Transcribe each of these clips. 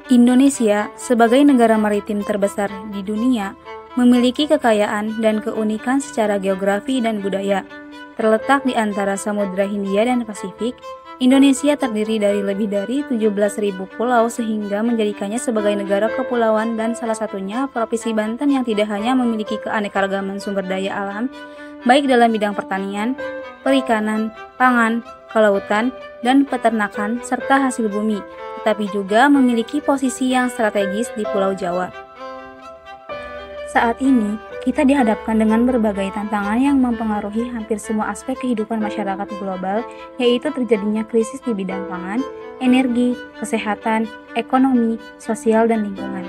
Indonesia, sebagai negara maritim terbesar di dunia, memiliki kekayaan dan keunikan secara geografi dan budaya. Terletak di antara Samudra Hindia dan Pasifik, Indonesia terdiri dari lebih dari 17.000 pulau sehingga menjadikannya sebagai negara kepulauan dan salah satunya Provinsi Banten yang tidak hanya memiliki keanekaragaman sumber daya alam, baik dalam bidang pertanian, perikanan, pangan, kelautan, dan peternakan, serta hasil bumi, tetapi juga memiliki posisi yang strategis di Pulau Jawa. Saat ini, kita dihadapkan dengan berbagai tantangan yang mempengaruhi hampir semua aspek kehidupan masyarakat global, yaitu terjadinya krisis di bidang pangan, energi, kesehatan, ekonomi, sosial, dan lingkungan.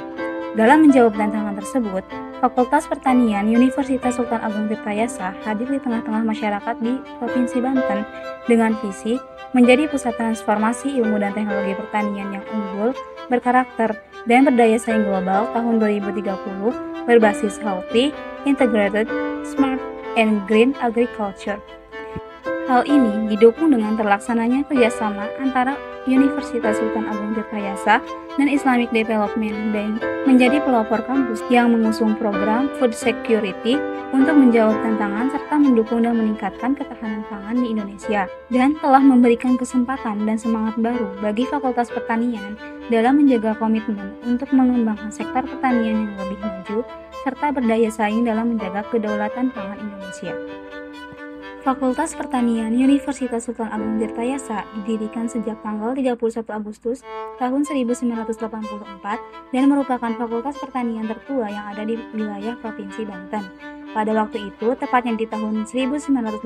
Dalam menjawab tantangan tersebut, Fakultas Pertanian Universitas Sultan Agung Tirtayasa hadir di tengah-tengah masyarakat di Provinsi Banten dengan visi menjadi pusat transformasi ilmu dan teknologi pertanian yang unggul, berkarakter, dan berdaya saing global tahun 2030 berbasis healthy, integrated, smart, and green agriculture. Hal ini didukung dengan terlaksananya kerjasama antara Universitas Sultan Agung Tirtayasa dan Islamic Development Bank menjadi pelopor kampus yang mengusung program Food Security untuk menjawab tantangan serta mendukung dan meningkatkan ketahanan pangan di Indonesia, dan telah memberikan kesempatan dan semangat baru bagi Fakultas Pertanian dalam menjaga komitmen untuk mengembangkan sektor pertanian yang lebih maju serta berdaya saing dalam menjaga kedaulatan pangan Indonesia. Fakultas Pertanian Universitas Sultan Agung Tirtayasa didirikan sejak tanggal 31 Agustus tahun 1984 dan merupakan fakultas pertanian tertua yang ada di wilayah Provinsi Banten. Pada waktu itu, tepatnya di tahun 1984,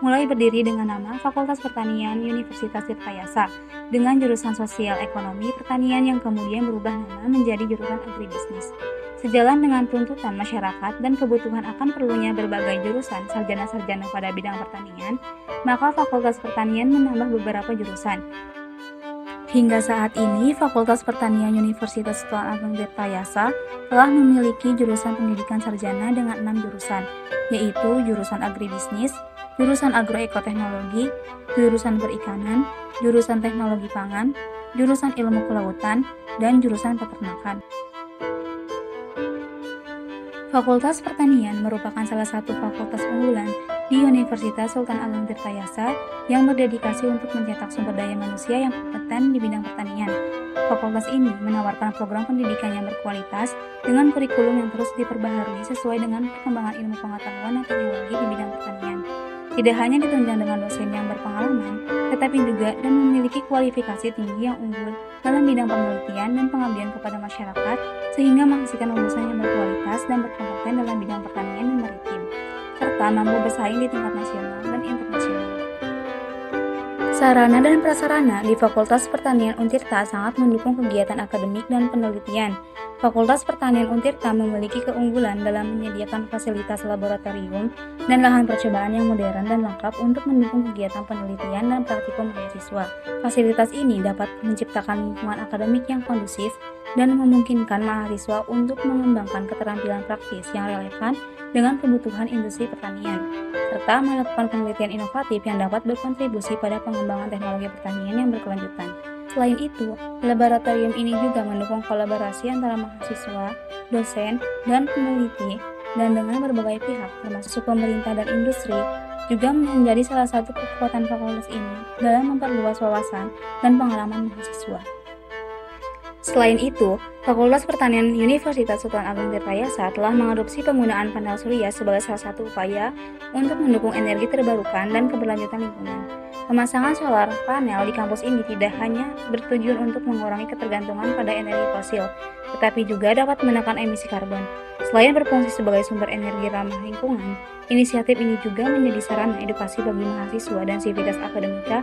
mulai berdiri dengan nama Fakultas Pertanian Universitas Tirtayasa dengan jurusan Sosial Ekonomi Pertanian yang kemudian berubah nama menjadi jurusan Agribisnis. Sejalan dengan tuntutan masyarakat dan kebutuhan akan perlunya berbagai jurusan sarjana-sarjana pada bidang pertanian, maka Fakultas Pertanian menambah beberapa jurusan. Hingga saat ini, Fakultas Pertanian Universitas Sultan Agung Tirtayasa telah memiliki jurusan pendidikan sarjana dengan 6 jurusan, yaitu jurusan Agribisnis, jurusan Agroekoteknologi, jurusan Perikanan, jurusan Teknologi Pangan, jurusan Ilmu Kelautan, dan jurusan Peternakan. Fakultas Pertanian merupakan salah satu fakultas unggulan di Universitas Sultan Agung Tirtayasa yang berdedikasi untuk mencetak sumber daya manusia yang kompeten di bidang pertanian. Fakultas ini menawarkan program pendidikan yang berkualitas dengan kurikulum yang terus diperbaharui sesuai dengan perkembangan ilmu pengetahuan dan teknologi di bidang pertanian. Tidak hanya ditunjang dengan dosen yang berpengalaman, tetapi juga dan memiliki kualifikasi tinggi yang unggul dalam bidang penelitian dan pengabdian kepada masyarakat, sehingga menghasilkan lulusan yang berkualitas dan berkompeten dalam bidang pertanian dan maritim, serta mampu bersaing di tingkat nasional dan internasional. Sarana dan prasarana di Fakultas Pertanian Untirta sangat mendukung kegiatan akademik dan penelitian. Fakultas Pertanian Untirta memiliki keunggulan dalam menyediakan fasilitas laboratorium dan lahan percobaan yang modern dan lengkap untuk mendukung kegiatan penelitian dan praktikum mahasiswa. Fasilitas ini dapat menciptakan lingkungan akademik yang kondusif dan memungkinkan mahasiswa untuk mengembangkan keterampilan praktis yang relevan dengan kebutuhan industri pertanian, serta melakukan penelitian inovatif yang dapat berkontribusi pada pengembangan teknologi pertanian yang berkelanjutan. Selain itu, laboratorium ini juga mendukung kolaborasi antara mahasiswa, dosen, dan peneliti, dan dengan berbagai pihak, termasuk pemerintah dan industri, juga menjadi salah satu kekuatan fakultas ini dalam memperluas wawasan dan pengalaman mahasiswa. Selain itu, Fakultas Pertanian Universitas Sultan Agung Tirtayasa telah mengadopsi penggunaan panel surya sebagai salah satu upaya untuk mendukung energi terbarukan dan keberlanjutan lingkungan. Pemasangan solar panel di kampus ini tidak hanya bertujuan untuk mengurangi ketergantungan pada energi fosil, tetapi juga dapat menekan emisi karbon. Selain berfungsi sebagai sumber energi ramah lingkungan, inisiatif ini juga menjadi sarana edukasi bagi mahasiswa dan sivitas akademika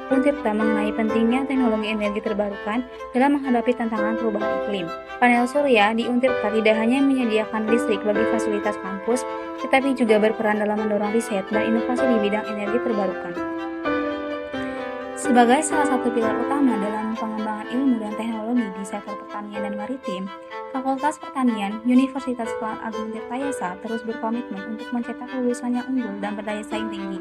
Untirta mengenai pentingnya teknologi energi terbarukan dalam menghadapi tantangan perubahan iklim. Panel surya di Untirta tidak hanya menyediakan listrik bagi fasilitas kampus, tetapi juga berperan dalam mendorong riset dan inovasi di bidang energi terbarukan. Sebagai salah satu pilar utama dalam pengembangan ilmu dan teknologi di sektor pertanian dan maritim, Fakultas Pertanian Universitas Kepulauan Agung Tirtayasa terus berkomitmen untuk mencetak lulusan yang unggul dan berdaya saing tinggi,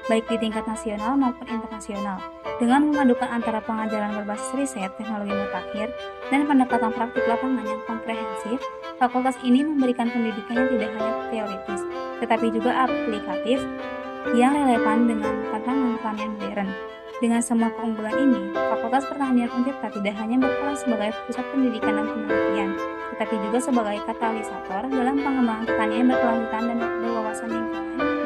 baik di tingkat nasional maupun internasional. Dengan memadukan antara pengajaran berbasis riset, teknologi mutakhir, dan pendekatan praktik lapangan yang komprehensif, fakultas ini memberikan pendidikan yang tidak hanya teoritis, tetapi juga aplikatif yang relevan dengan tantangan pertanian modern. Dengan semua keunggulan ini, Fakultas Pertanian Untirta tidak hanya berperan sebagai pusat pendidikan dan penelitian, tetapi juga sebagai katalisator dalam pengembangan pertanian berkelanjutan dan berwawasan lingkungan